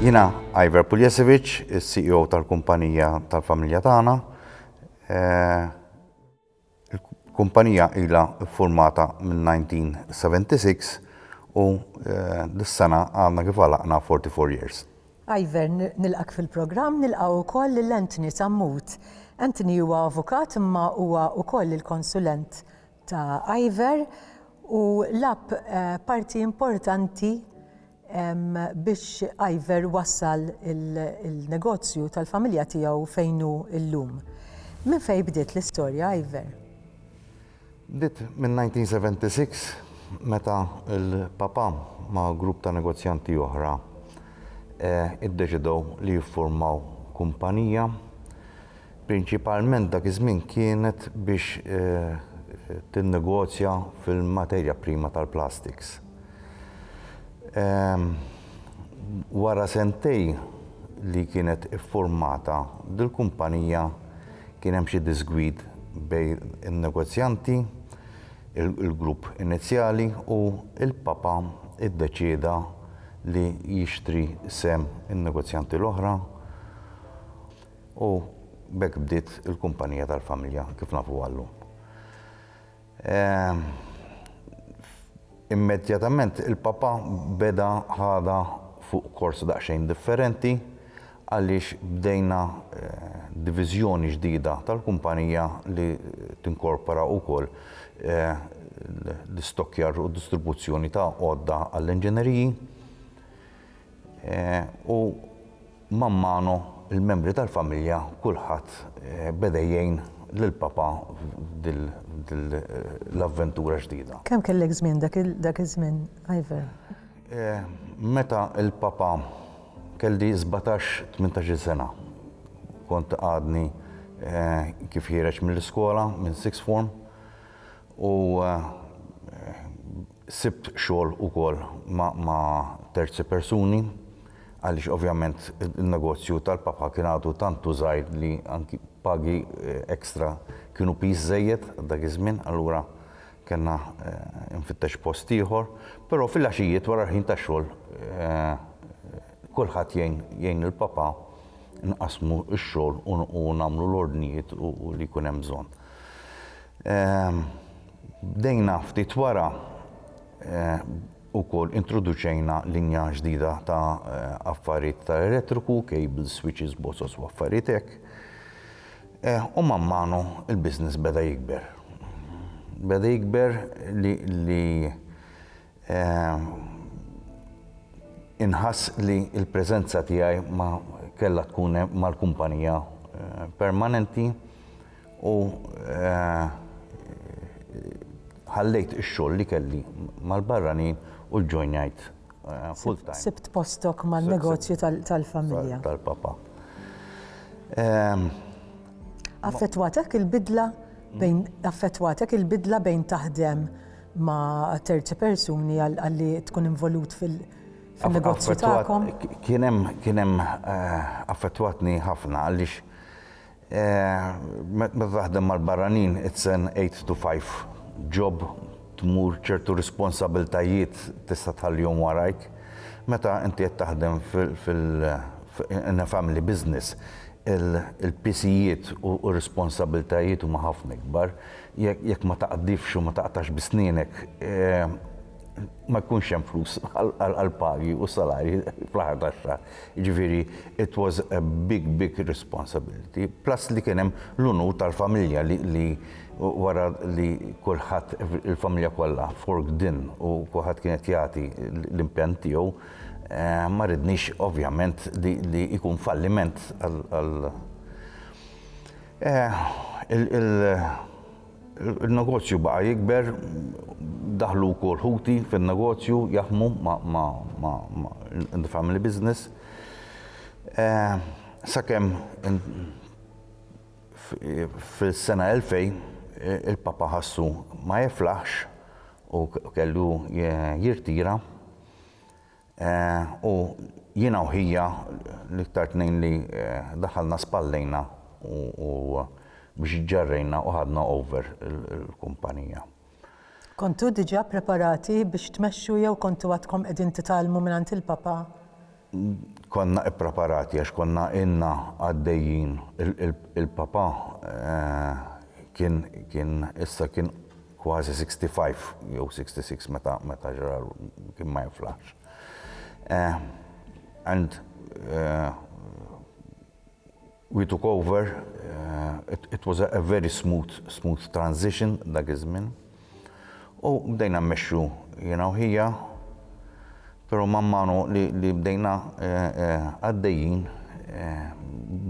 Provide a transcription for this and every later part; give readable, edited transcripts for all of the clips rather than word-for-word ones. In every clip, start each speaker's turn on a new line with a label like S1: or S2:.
S1: Jiena Iver Puljasevic, il-CEO tal-kumpanija tal-familja tagħna. Il-kumpanija ilha ffurmata mill-1976 u dis-sena għandna kif għalaqna 44 years.
S2: Iver, nilqak fil-programm nilqgħu wkoll lil Anthony Sammut. Anthony huwa avukat imma huwa wkoll il-konsulent ta' Iver u lab parti importanti biex Iver wassal il-negozju tal-familja tiegħu fejn hu llum. Min fejn bdiet l-istorja, Iver?
S1: Bdiet minn 1976 meta il-papa ma' grupp ta' negozjanti oħra iddeċidew li jiffurmaw kumpanija. Prinċipalment dak iż-żmien kienet biex tinnegozja fil-materja prima tal-plastics. Wara sentej li kienet iffurmata dil-kumpanija kien hemm xi disgwid bejn in-negozjanti, il-grupp inizjali u il-papa iddeċieda li jixtri sem in-negozjanti l-oħra u bekk bdiet il-kumpanija tal-familja kif nafu għallu. Immedjatament il-papa beda ħada fuq kors daqsxejn differenti għaliex bdejna diviżjoni ġdida tal-kumpanija li tinkorpora wkoll l-istokkjar u distribuzzjoni ta' għodda għall-inġeneriji u man mano il-membri tal-familja kulħadd beda jgħin lill-papa l-avventura ġdida.
S2: Kemm kellek żmien dak iż-żmien, Iver?
S1: Meta il-papa kelli 17-18 sena. Kont għadni kif ħireġ mill-iskola minn sixth form u sibt xogħol ukoll ma' terzi persuni għaliex ovvjament il-negozju tal-papa kien għadu tantu żgħir li anki pagi ekstra kienu pis żejjed dak iż-żmien, allura kellna nfittex post ieħor, però fil-għaxijiet wara ħin tax-xogħol kulħadd jgħin il-papa nqasmu x-xogħol u nagħmlu l-ordnijiet u li jkun hemm bżonn. Bdejna ftit wara ukoll introduċejna linja ġdida ta' affarijiet tal-elettriku, cables, switches, bosos u affarijiet hekk. U man manu il-business beda jikber. Beda jikber li inħass li il-preżenza tiegħi ma kellha tkun mal-kumpanija permanenti u ħallejt ix-xogħol li kelli mal-barranin u l-ġojnajt full time.
S2: Sibt postok mal-negozju tal-familja.
S1: Tal-papa.
S2: Affettwatek il-bidla bejn taħdem ma' terzi persuni għalli tkun involut fil-negozju tagħkom?
S1: Kien hemm affettwatni ħafna għaliex meta taħdem mal-barranin it's an 8 to 5 job, tmur ċertu responsabiltajiet tista' tħallihom warajk. Meta inti qed taħdem fil-family business, il-pisijiet u responsabiltajiet huma ħafna kbar. Jekk ma taqdifx u ma taqtax bisnienek, ma jkunx hemm flus għall-pagi u salari fl-aħħar tax-xahar. Jiġifieri it was a big responsibility. Plus li kien hemm l-unur tal-familja li wara li kulħadd il-familja kollha forked in u kulħadd kienet jagħti l-impjant tiegħu, ma ridniex ovvjament li jkun falliment il-negozju baqa' jikber, daħlu wkoll ħuti fin-negozju jaħdmu in the family business. Sakemm fil-sena 2000 il-papa ħassu ma jiflaħx u kellu jirtira u jiena u ħija l-iktar tnejn li daħalna spallejna u biex ġarrejna u ħadna over il-kumpanija.
S2: Kontu diġà preparati biex tmexxu jew kontu għadkom qegħdin titgħallmu mingħand il-papa?
S1: konna ippreparati għax konna inna għaddejjin il-papa kien issa kien kważi 65 jew 66 meta ġrar kien ma jinflax. And we took over. It was a very smooth transition dak iż-żmien. U bdejna mmexxu hija, però man manu li bdejna għaddejjin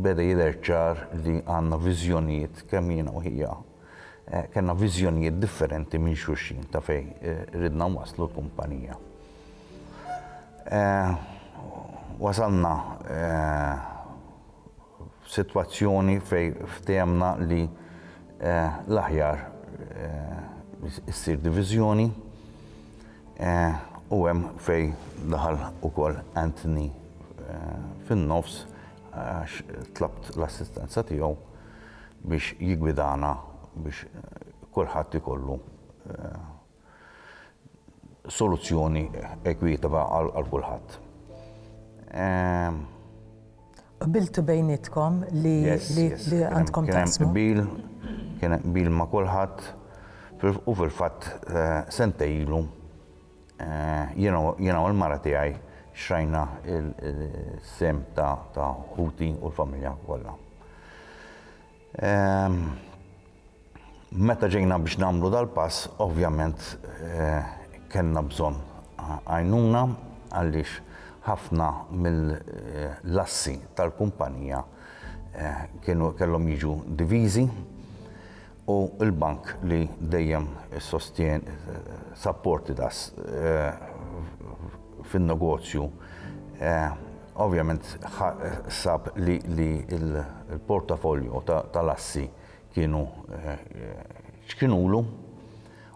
S1: beda jidher ċar li għandna viżjonijiet kemm jiena u hija. Kellna viżjonijiet differenti minn xulxin ta' fejn ridna waslu l-kumpanija. Wasalna f'sitwazzjoni fejn ftehemna li l-aħjar issir diviżjoni u hemm fejn daħal ukoll Anthony fin-nofs għax tlabt l-assistenza tiegħu biex jigwidana biex kulħadd ikollu soluzzjoni ekwitaba għal kulħadd.
S2: Biltu bejnietkom li għandkom taqsmu?
S1: Kien hemm bil ma' kulħadd u fil-fatt sentejlu jiena u l-mara tiegħi xrajna il-sem ta' Huti u l-familja kollha. Meta ġejna biex nagħmlu dal-pass, ovvjament kellna bżonn għajnuna għaliex ħafna mill-lassi tal-kumpanija kellhom jiġu diviżi u l-bank li dejjem supported us fin-negozju ovvjament sab li l-portafolio tal-assi kienu x'kienulu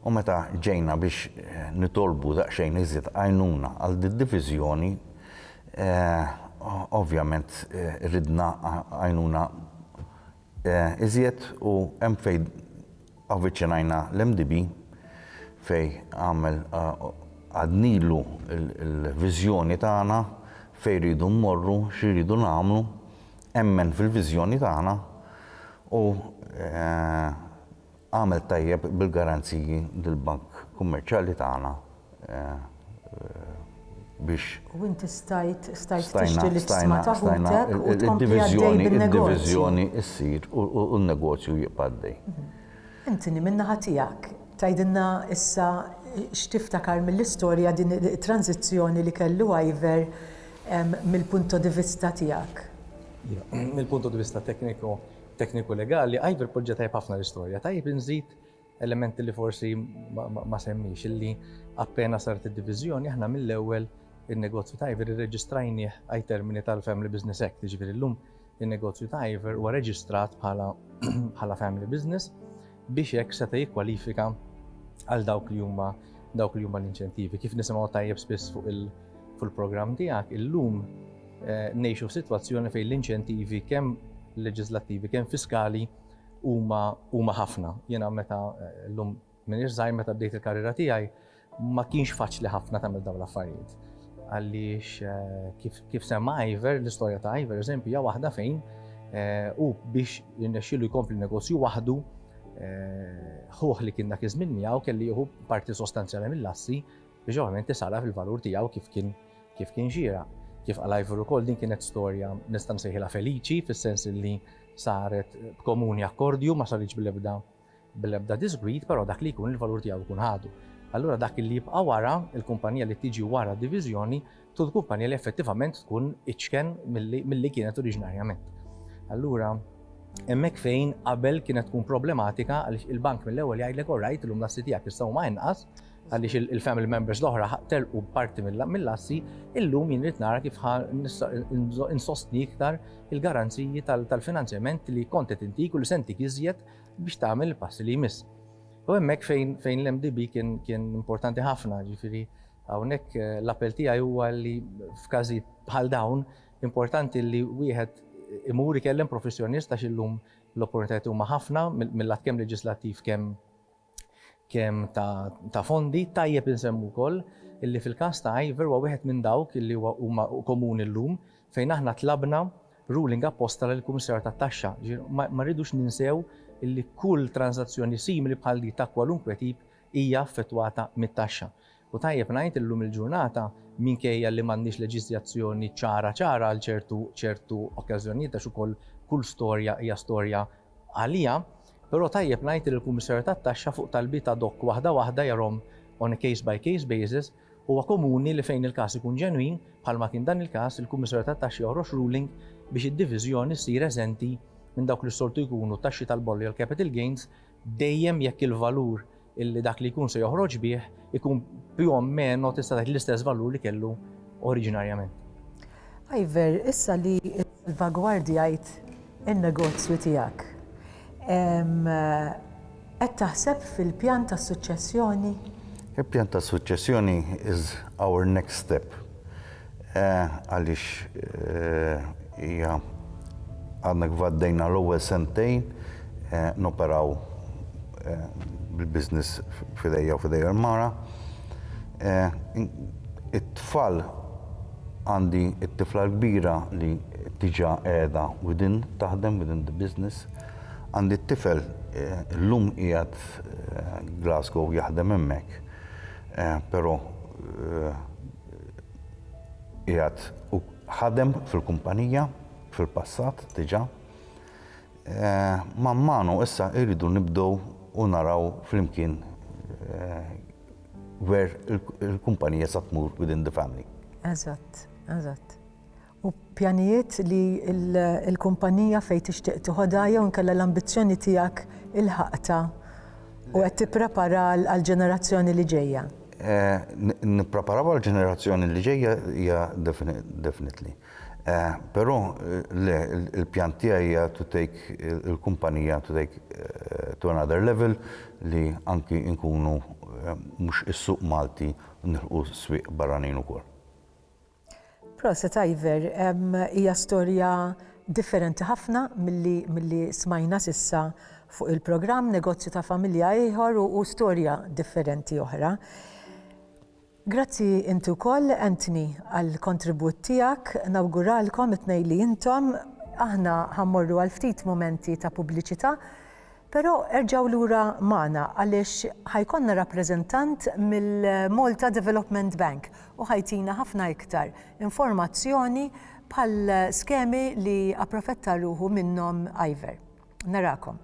S1: u meta ġejna biex nitolbu daqsxejn iżjed għajnuna għal diviżjoni ovvjament ridna għajnuna iżjed u hemm fejn avviċinajna l-MDB fejn għamel għadnilu l-viżjoni tagħna fejn rridu mmorru, x'iridu nagħmlu, emmen fil-viżjoni tagħna u għamel tajjeb bil-garanziji del-Bank Kummerċjali tagħna biex.
S2: U inti stajt tixtri l-isma ta' Hutek u tkompli għaddej bil-negozju.
S1: Id-diviżjoni ssir u n-negozju jibqa' għaddej.
S2: Intini min-naħa tiegħek tgħidilna issa x'tiftakar mill-istorja din it-tranzizzjoni li kellu Iver mill-punto di vista tiegħek.
S3: Mill-punto di vista tekniku legali, Iver poġġa tajb ħafna l-istorja. Tajb inżid elementi li forsi ma semmix, illi appena saret id-diviżjoni aħna mill-ewwel il-negozju ta' Iver irreġistrajnieh għaj termini tal-Family Business Act, jiġifieri llum il-negozju ta' Iver huwa reġistrat bħala Family Business biex hekk seta' jikkwalifika għal dawk li huma l-inċentivi. Kif nisimgħu tajjeb spiss fuq il-programm tiegħek, illum ngħixu f'sitwazzjoni fejn l-inċentivi kemm leġislattivi kemm fiskali huma ħafna. Jiena meta llum minn żgħir meta bdejt il-karriera tiegħi ma kienx faċli ħafna tagħmel dawn l-affarijiet. Għaliex kif semma Iver, l-istorja ta' Iver eżempju hija waħda fejn u biex jirnexxielu jkompli negozju waħdu ħuħ li kien dak iż-żmien miegħu kelli jieħu parti sostanzjali mill-assi biex ovvjament isara fil-valur tiegħu kif kien xieraq. Kif għal Iver ukoll din kienet storja nista' nsejħilha feliċi fis-sens li saret b'komuni akkordju ma saritx bil-ebda disgwid, però dak li jkun il-valur tiegħu jkun ħadu. Allura dak li jibqa' wara, il-kumpanija li tiġi wara d-diviżjoni tkun kumpanija li effettivament tkun iċken milli kienet oriġinarjament. Allura hemmhekk fejn qabel kienet tkun problematika għaliex il-bank mill-ewwel jgħidlek orajt illum l-assi tiegħek jistgħu ma inqas għaliex il-family members l-oħra telqu parti mill-assi, illum jien rid nara kif insostni iktar il-garanziji tal-finanzjament li kontet intik u li sentik iżjed biex tagħmel il-passi li jmiss. U hemmhekk fejn l-MDB kien importanti ħafna, ġifieri hawnhekk l-appell tiegħi huwa li f'każijiet bħal dawn importanti li wieħed imur ikellem professjonist għax illum l-opportunitajiet huma ħafna mill-lat kemm leġislattiv kemm ta' fondi tajjeb insemmu wkoll illi fil-każ ta' Iver huwa wieħed minn dawk illi huma komuni llum fejn aħna tlabna ruling apposta lill-Kummissarju tat-Taxxa. Ma rridux ninsew illi kull transazzjoni simili bħal di ta' kwalunkwe tip hija affettwata mit-taxxa. U tajjeb ngħid illum il-ġurnata minkejja li m'għandniex leġiżlazzjoni ċara għal ċertu okkażjonijiet għax ukoll kull storja hija storja għalija, però tajjeb ngħid li l-Kummissarju tat-Taxxa fuq talbiet ad hoc waħda jarhom on a case by case basis huwa komuni li fejn il-każ ikun ġenwin bħalma kien dan il-każ il-Kummissarju tat-Taxxa joħroġ ruling biex id-diviżjoni ssir eżenti minn dawk li s-soltu jkunu taxxi tal-bolli għal capital gains dejjem jekk il-valur illi dak li jkun se joħroġ bih ikun più o meno tista' tgħid l-istess valur li kellu oriġinarjament.
S2: Iver, issa li salvagwardjajt in-negozju tiegħek. Qed taħseb fil-pjan ta' suċċessjoni?
S1: Il-pjan ta' suċċessjoni is our next step. Għaliex hija għadna għaddejna l-ewwel sentejn noperaw bil-business fidejja u fidejja l-mara. It-tfal għandi it-tifla l-kbira li tiġa qiegħda taħdem within the business. Għandi t-tifel l-lum qiegħed Glasgow jaħdem hemmhekk. Però qiegħed ħadem fil-kumpanija fil-passat diġà. Man manu issa irridu nibdew u naraw flimkien where il-kumpanija sa tmur within the family.
S2: Eżatt. U pjanijiet li l-kumpanija fejn tixtieq tieħodha jew inkella l-ambizzjoni tiegħek il-ħaqta u qed tipprepara għall-ġenerazzjoni li ġejja.
S1: Nippreparaw għall-ġenerazzjoni li ġejja hija definitely. Però il-pjan tiegħi hija to take il-kumpanija to take to another level li anki nkunu mhux is-suq Malti nilħu swieq barranin ukoll.
S2: Proset Iver, hija storja differenti ħafna milli smajna sissa fuq il-programm negozju ta' familja ieħor u storja differenti oħra. Grazzi inti wkoll, Anthony, għall-kontribut tiegħek. Nawguralkom it-tnejn li intom aħna ħammorru għal ftit momenti ta' pubbliċità, però erġgħu lura magħna għaliex ħajkonna rappreżentant mill-Malta Development Bank u ħajtina ħafna iktar informazzjoni bħal skemi li approfetta ruħu minnhom Iver. Narakom.